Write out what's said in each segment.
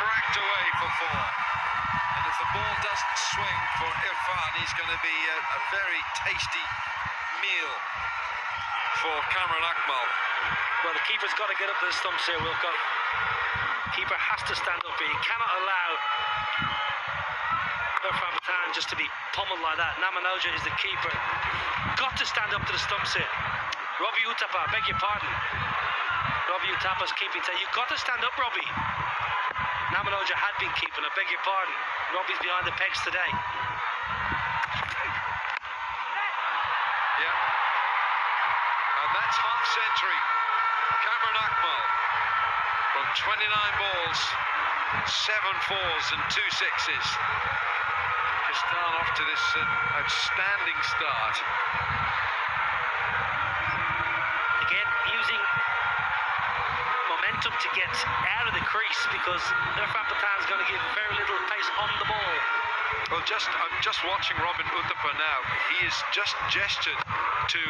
cracked away for 4. And if the ball doesn't swing for Irfan, he's going to be a very tasty meal for Kamran Akmal. Well, the keeper's got to get up to the stumps here, Wilco. Keeper has to stand up here. He cannot allow Irfan Pathan just to be pummeled like that. Namanoja is the keeper. Got to stand up to the stumps here. Robbie Uthappa, I beg your pardon. Robbie Uthappa's keeping. You've got to stand up, Robbie. Namanoja had been keeping, I beg your pardon. Robbie's behind the pegs today. Yeah. And that's half century. Kamran Akmal from 29 balls, 7 4s and 2 6s. Just down off to this outstanding start. Again, using momentum to get out of the crease because Irfan Pathan's going to give very little pace on the ball. Well, I'm just watching Robin Uthappa now. He has just gestured to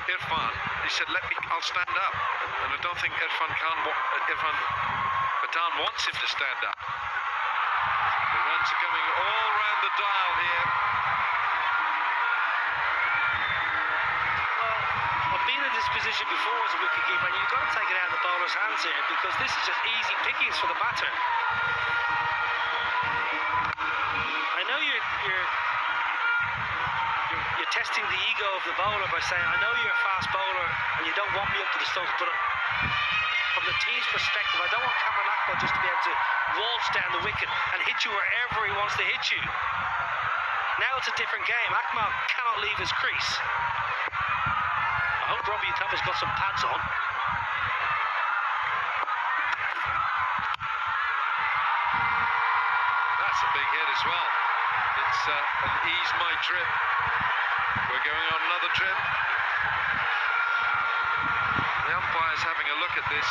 Irfan. He said, I'll stand up. And I don't think Irfan Pathan wants him to stand up. The runs are coming all around the dial here. Well, I've been in this position before as a wicketkeeper, and you've got to take it out of the bowler's hands here because this is just easy pickings for the batter. I know you're testing the ego of the bowler by saying, I know you're a fast bowler and you don't want me up to the stumps, but from the team's perspective, I don't want Kamran Akmal just to be able to waltz down the wicket and hit you wherever he wants to hit you. Now it's a different game. Akmal cannot leave his crease. I hope Robbie Uthappa's got some pads on. That's a big hit as well. It's an ease my trip. We're going on another trip. The umpire's having a look at this.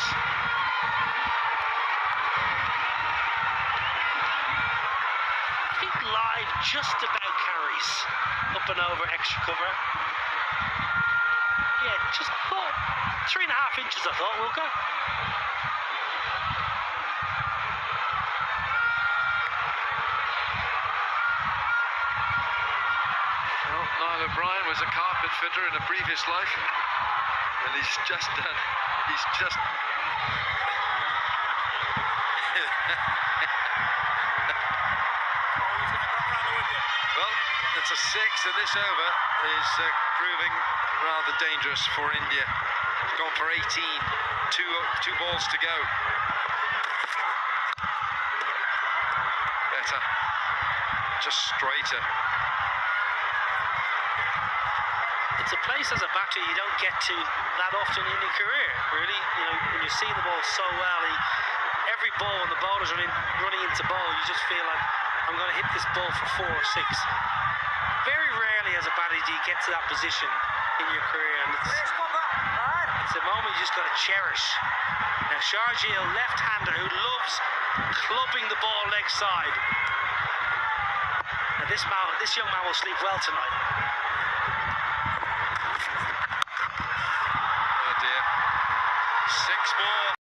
I think live just about carries up and over extra cover. Yeah, just 3.5 inches I thought, Wilco. Niall O'Brien was a carpet fitter in a previous life, and he's just well, it's a 6, and this over is proving rather dangerous for India. It's gone for 18, two balls to go. Better, just straighter. It's a place as a batter you don't get to that often in your career, really. You know, when you're seeing the ball so well, every ball when the bowlers are running into bowl, you just feel like, I'm going to hit this ball for 4 or 6. Very rarely as a batter do you get to that position in your career, and it's a moment you just got to cherish. Now, Sharjeel, left-hander who loves clubbing the ball leg side. Now, this young man will sleep well tonight. Oh dear. 6 more.